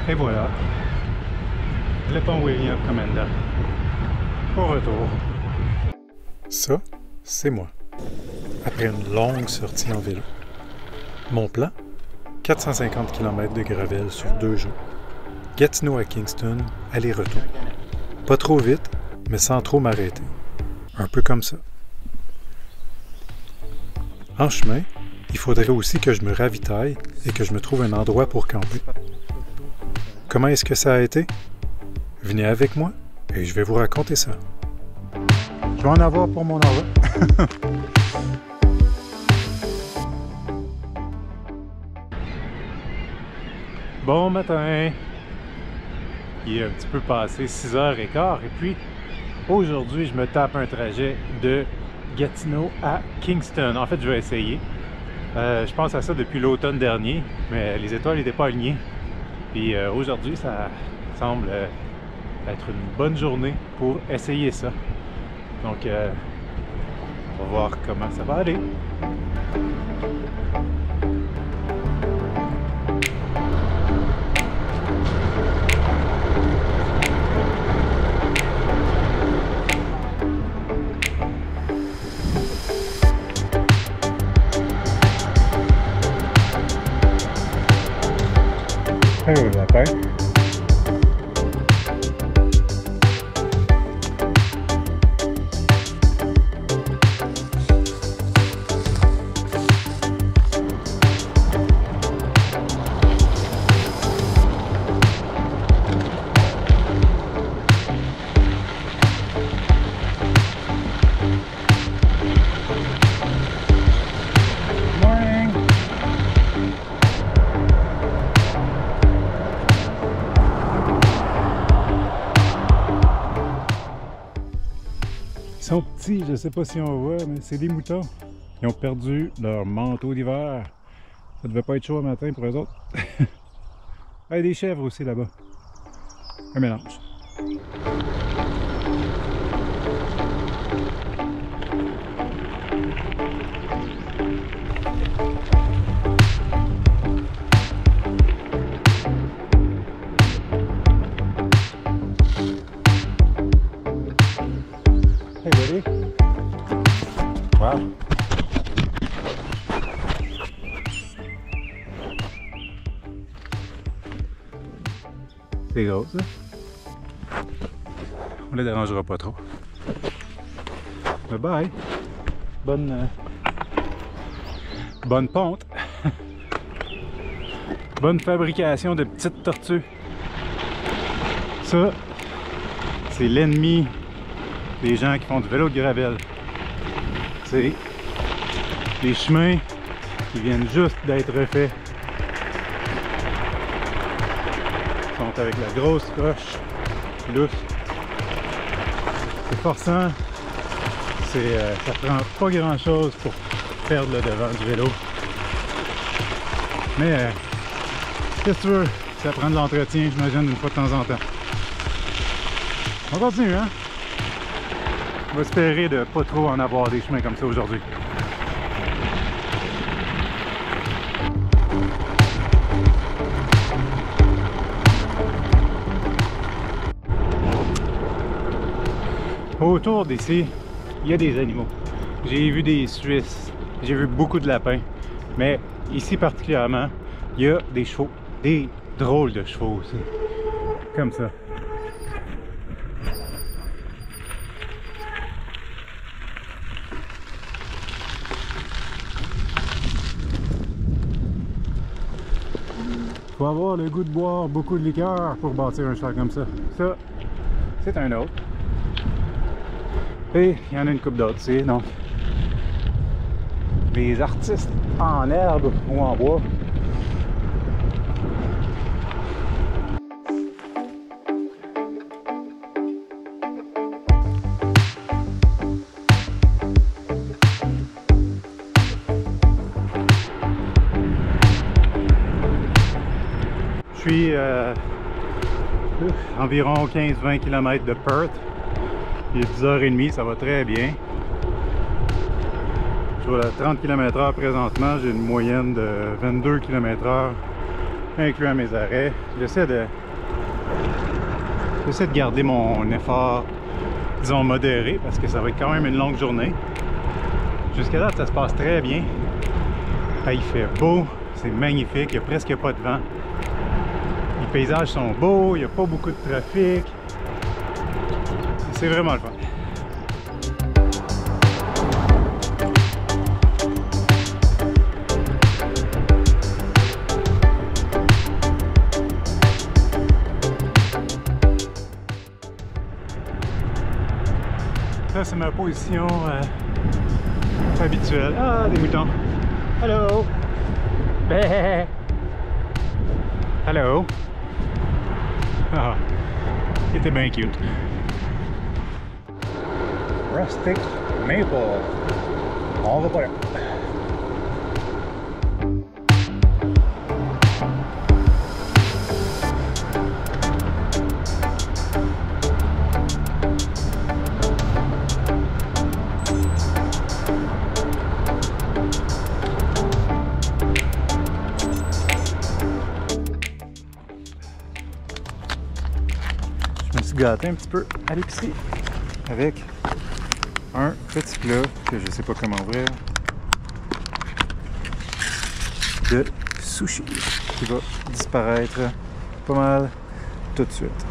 Et voilà, le pont William Commandant au retour. Ça, c'est moi, après une longue sortie en vélo. Mon plan, 450 km de gravel sur 2 jours. Gatineau à Kingston, aller-retour. Pas trop vite, mais sans trop m'arrêter. Un peu comme ça. En chemin, il faudrait aussi que je me ravitaille et que je me trouve un endroit pour camper. Comment est-ce que ça a été? Venez avec moi et je vais vous raconter ça. Je vais en avoir pour mon argent. Bon matin! Il est un petit peu passé 6h15 et puis aujourd'hui je me tape un trajet de Gatineau à Kingston. En fait je vais essayer. Je pense à ça depuis l'automne dernier, mais les étoiles n'étaient pas alignées. Puis aujourd'hui ça semble être une bonne journée pour essayer ça. Donc on va voir comment ça va aller. Hello, lapin. Ils sont petits, je ne sais pas si on voit, mais c'est des moutons. Ils ont perdu leur manteau d'hiver. Ça devait pas être chaud le matin pour eux autres. Il y a des chèvres aussi là-bas. Un mélange. Hey buddy. Wow. C'est gros ça. On les dérangera pas trop. Bye bye. Bonne ponte. Bonne fabrication de petites tortues. Ça, c'est l'ennemi des gens qui font du vélo de gravel. C'est des chemins qui viennent juste d'être refaits. Ils sont avec la grosse roche lousse. C'est forçant. Ça prend pas grand chose pour perdre le devant du vélo. Mais qu'est-ce que tu veux? Ça prend de l'entretien, j'imagine, une fois de temps en temps. On continue, hein? On va espérer de pas trop en avoir des chemins comme ça aujourd'hui. Autour d'ici, il y a des animaux. J'ai vu des Suisses, j'ai vu beaucoup de lapins, mais ici particulièrement, il y a des chevaux, des drôles de chevaux aussi, comme ça. Faut avoir le goût de boire beaucoup de liqueur pour bâtir un cheval comme ça. Ça, c'est un autre. Et il y en a une couple d'autres ici, donc des artistes en herbe ou en bois. Je suis environ 15-20 km de Perth. Il est 10h30, ça va très bien. Je suis à 30 km/h présentement, j'ai une moyenne de 22 km/h incluant mes arrêts. J'essaie de garder mon effort, disons, modéré, parce que ça va être quand même une longue journée. Jusqu'à là, ça se passe très bien. Ah, il fait beau, c'est magnifique, il n'y a presque pas de vent. Les paysages sont beaux, il n'y a pas beaucoup de trafic. C'est vraiment le fun. Ça, c'est ma position habituelle. Ah, des moutons. Hello! Bé! Hello! Ah, il était bien cute. Rustic Maple. On va pas là. Je me suis gâté un petit peu à l'épicerie avec un petit plat que je sais pas comment ouvrir de sushi qui va disparaître pas mal tout de suite.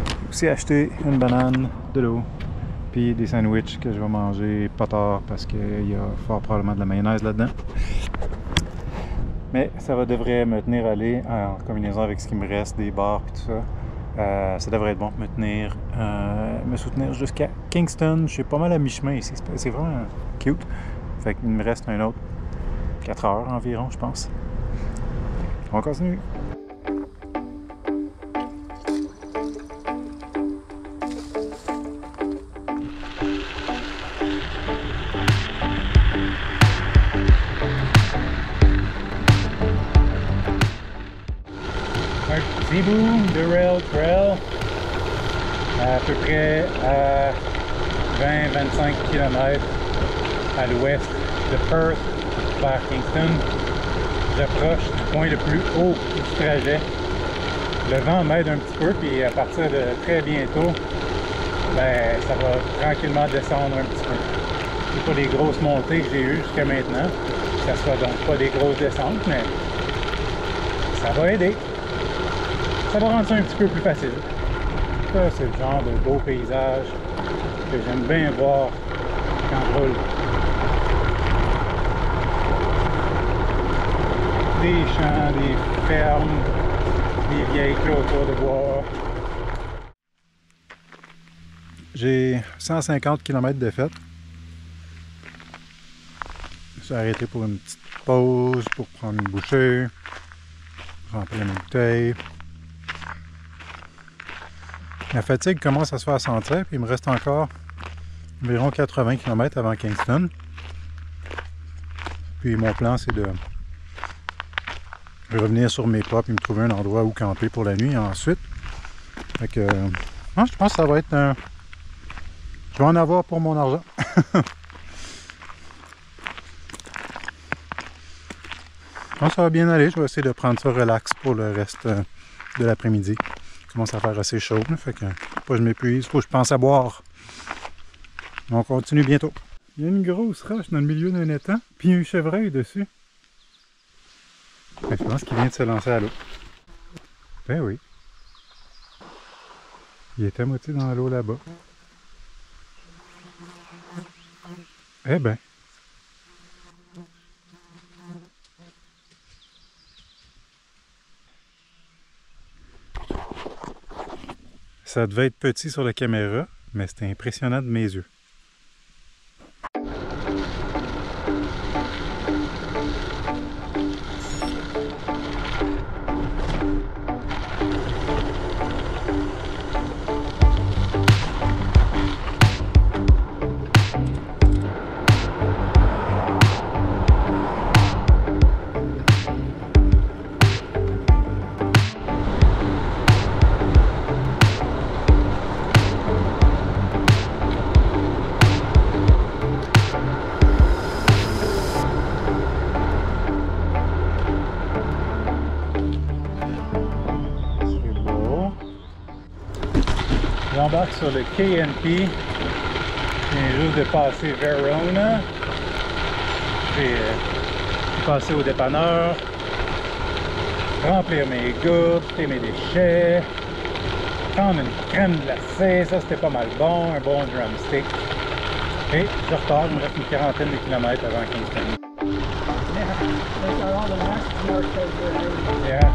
J'ai aussi acheté une banane, de l'eau puis des sandwichs que je vais manger pas tard parce qu'il y a fort probablement de la mayonnaise là-dedans. Mais ça devrait me tenir à aller en combinaison avec ce qui me reste, des bars et tout ça. Ça devrait être bon pour me soutenir jusqu'à Kingston. Je suis pas mal à mi-chemin ici. C'est vraiment cute. Fait qu'il me reste un autre 4 heures environ, je pense. On continue. Zebu Durrell Trail, à peu près à 20-25 km à l'ouest de Perth vers Kingston. J'approche du point le plus haut du trajet. Le vent m'aide un petit peu, puis à partir de très bientôt, ben, ça va tranquillement descendre un petit peu. C'est pas des grosses montées que j'ai eues jusqu'à maintenant. Ça sera donc pas des grosses descentes, mais ça va aider. Ça va rendre ça un petit peu plus facile. Ça, c'est le genre de beau paysage que j'aime bien voir quand je roule. Des champs, des fermes, des vieilles clôtures de bois. J'ai 150 km de fait. Je suis arrêté pour une petite pause, pour prendre une bouchée, remplir mes bouteilles. La fatigue commence à se faire sentir, puis il me reste encore environ 80 km avant Kingston. Puis mon plan, c'est de revenir sur mes pas, puis me trouver un endroit où camper pour la nuit ensuite. Fait que, je pense que ça va être un... Je vais en avoir pour mon argent. Bon, ça va bien aller, je vais essayer de prendre ça relax pour le reste de l'après-midi. Il commence à faire assez chaud, fait que faut pas que je m'épuise, faut que je pense à boire. On continue bientôt. Il y a une grosse roche dans le milieu d'un étang, puis un chevreuil dessus. Je pense qu'il vient de se lancer à l'eau. Ben oui. Il était à moitié dans l'eau là-bas. Eh ben. Ça devait être petit sur la caméra, mais c'était impressionnant de mes yeux. J'embarque sur le KNP. Je viens juste de passer Verona. J'ai passé au dépanneur, remplir mes gouttes, jeter mes déchets, prendre une crème glacée, ça c'était pas mal bon, un bon drumstick. Et je repars, il me reste une quarantaine de kilomètres avant Kingston. Yeah.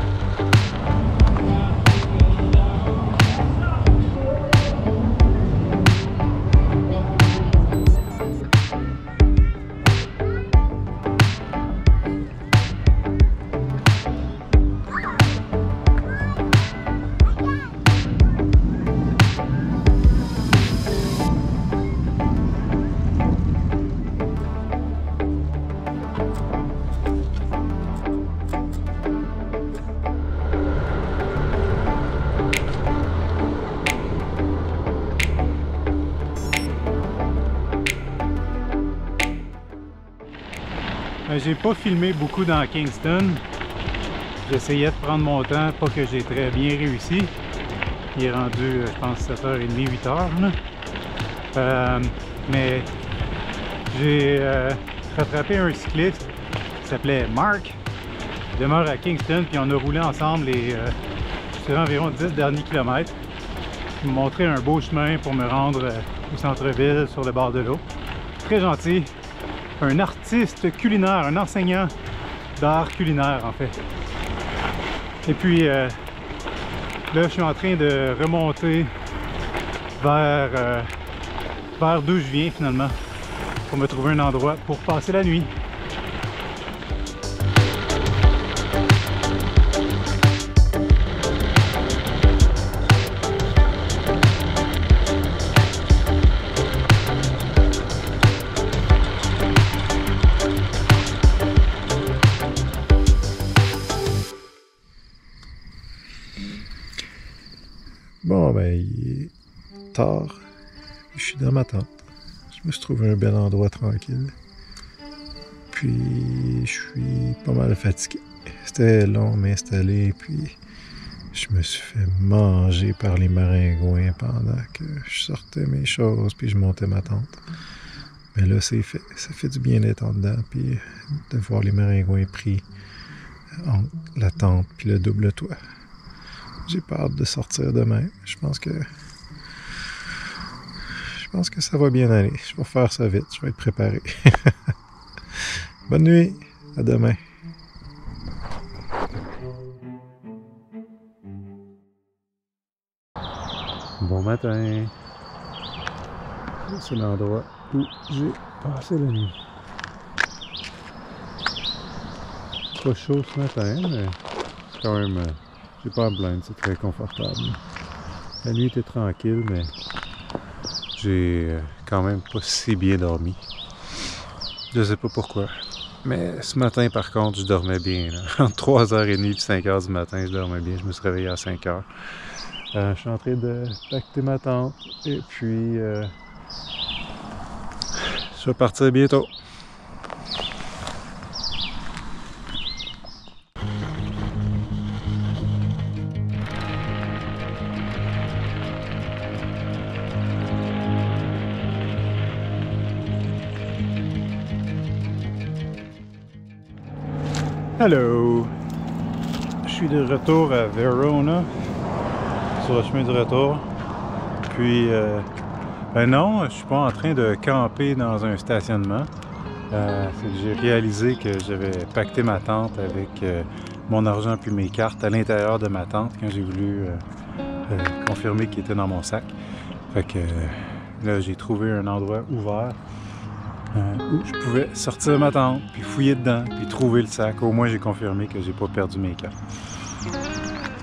J'ai pas filmé beaucoup dans Kingston. J'essayais de prendre mon temps, pas que j'ai très bien réussi. Il est rendu, je pense, 7h30, 8h. Mais j'ai rattrapé un cycliste qui s'appelait Mark. Il demeure à Kingston, puis on a roulé ensemble sur environ 10 derniers kilomètres. Il m'a montré un beau chemin pour me rendre au centre-ville, sur le bord de l'eau. Très gentil. Un artiste culinaire, un enseignant d'art culinaire en fait. Et puis là je suis en train de remonter vers d'où je viens finalement pour me trouver un endroit pour passer la nuit. Bon, ben, il est tard. Je suis dans ma tente. Je me suis trouvé un bel endroit tranquille. Puis, je suis pas mal fatigué. C'était long m'installer, puis je me suis fait manger par les maringouins pendant que je sortais mes choses, puis je montais ma tente. Mais là, c'est fait. Ça fait du bien d'être en dedans, puis de voir les maringouins pris entre la tente puis le double toit. J'ai pas hâte de sortir demain. Je pense que ça va bien aller. Je vais faire ça vite. Je vais être préparé. Bonne nuit. À demain. Bon matin. C'est l'endroit où j'ai passé la nuit. Pas chaud ce matin, mais c'est quand même... j'ai pas à me plaindre, c'est très confortable. La nuit était tranquille, mais j'ai quand même pas si bien dormi. Je sais pas pourquoi. Mais ce matin, par contre, je dormais bien. Là. Entre 3h30 et 5h du matin, je dormais bien. Je me suis réveillé à 5h. Je suis en train de pacter ma tente. Et puis, je vais partir bientôt. Hello! Je suis de retour à Verona, sur le chemin du retour. Puis, non, je suis pas en train de camper dans un stationnement. C'est que j'ai réalisé que j'avais pacté ma tente avec mon argent puis mes cartes à l'intérieur de ma tente quand j'ai voulu confirmer qu'il était dans mon sac. Fait que là, j'ai trouvé un endroit ouvert. Où je pouvais sortir ma tente, puis fouiller dedans, puis trouver le sac. Au moins, j'ai confirmé que j'ai pas perdu mes cartes.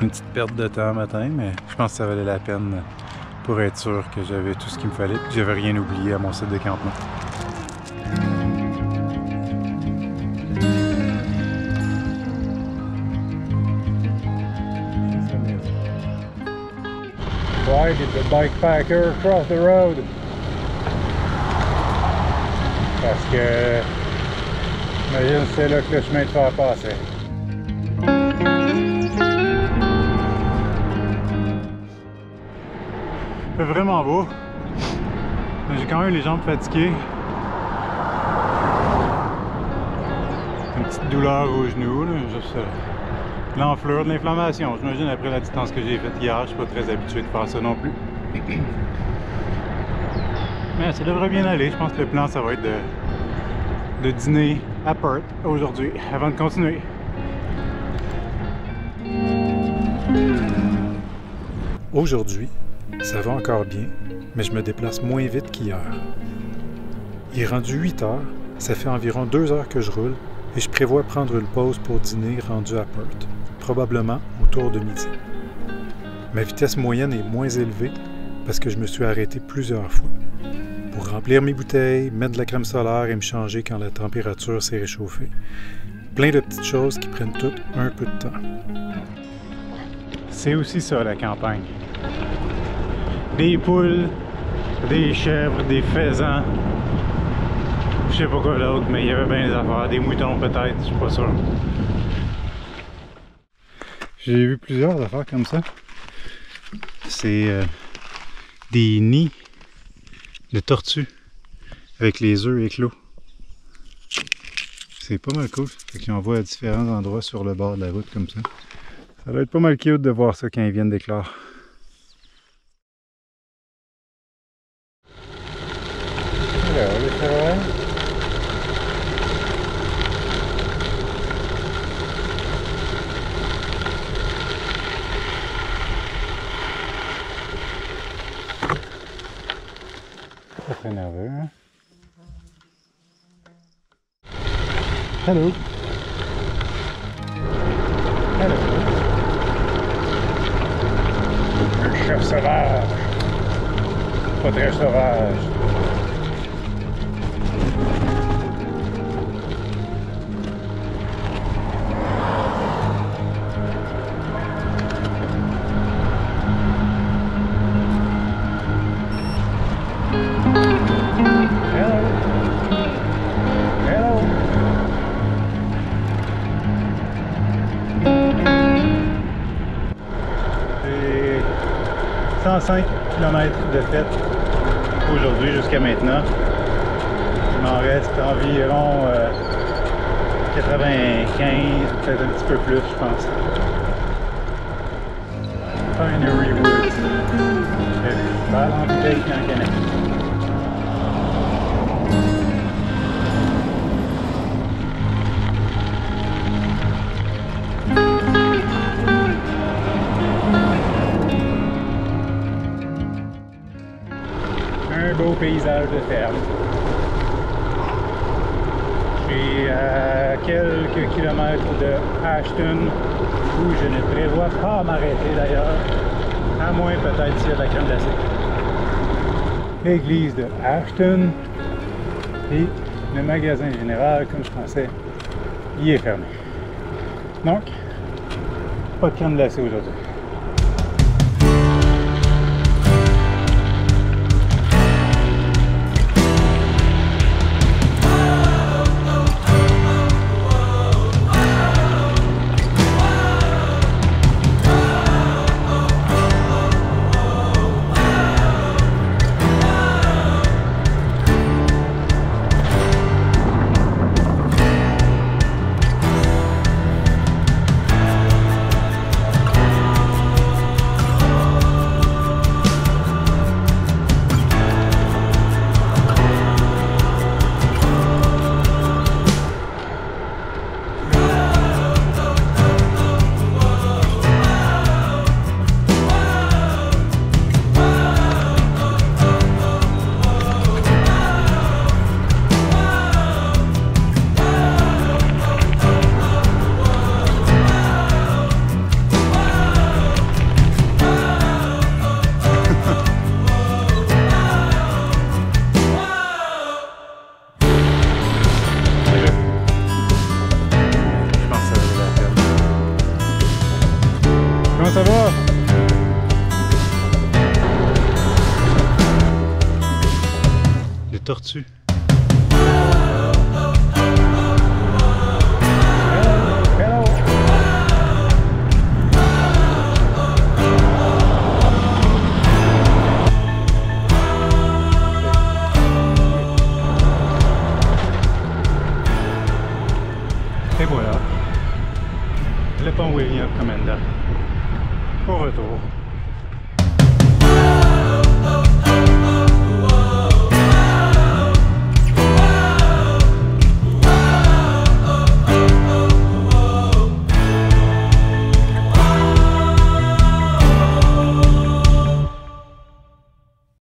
Une petite perte de temps matin, mais je pense que ça valait la peine pour être sûr que j'avais tout ce qu'il me fallait, puis que j'avais rien oublié à mon site de campement. Why did the bike packer cross the road? Parce que, imagine, c'est là que le chemin de fer passait. fait vraiment beau. J'ai quand même les jambes fatiguées. Une petite douleur au genou, là, juste l'enflure, de l'inflammation. J'imagine après la distance que j'ai faite hier, je suis pas très habitué de faire ça non plus. Mais ça devrait bien aller. Je pense que le plan, ça va être de dîner à Perth aujourd'hui, avant de continuer. Aujourd'hui, ça va encore bien, mais je me déplace moins vite qu'hier. Il est rendu 8 heures, ça fait environ 2 heures que je roule et je prévois prendre une pause pour dîner rendu à Perth, probablement autour de midi. Ma vitesse moyenne est moins élevée parce que je me suis arrêté plusieurs fois pour remplir mes bouteilles, mettre de la crème solaire et me changer quand la température s'est réchauffée. Plein de petites choses qui prennent toutes un peu de temps. C'est aussi ça la campagne. Des poules, des chèvres, des faisans. Je sais pas quoi d'autre, mais il y avait bien des affaires. Des moutons peut-être, je suis pas sûr. J'ai vu plusieurs affaires comme ça. C'est des nids de tortues avec les œufs éclos. C'est pas mal cool. Fait qu'ils envoient à différents endroits sur le bord de la route comme ça. Ça doit être pas mal cute de voir ça quand ils viennent d'éclore. Alors, les chevreuils. Pas très nerveux, hein? Hello! Hello! Un chef sauvage! Pas très sauvage! J'ai 105 km de fête aujourd'hui jusqu'à maintenant. Il m'en reste environ 95, peut-être un petit peu plus, je pense. Finery Woods. Balle en bouteille en canette. Un beau paysage de ferme. Je suis à quelques kilomètres de Ashton, où je ne prévois pas m'arrêter d'ailleurs, à moins peut-être s'il y a de la crème glacée. L'église de Ashton et le magasin général, comme je pensais, il est fermé. Donc, pas de crème glacée aujourd'hui. Comment ça va? Les tortues. pont William Comenda. Au retour.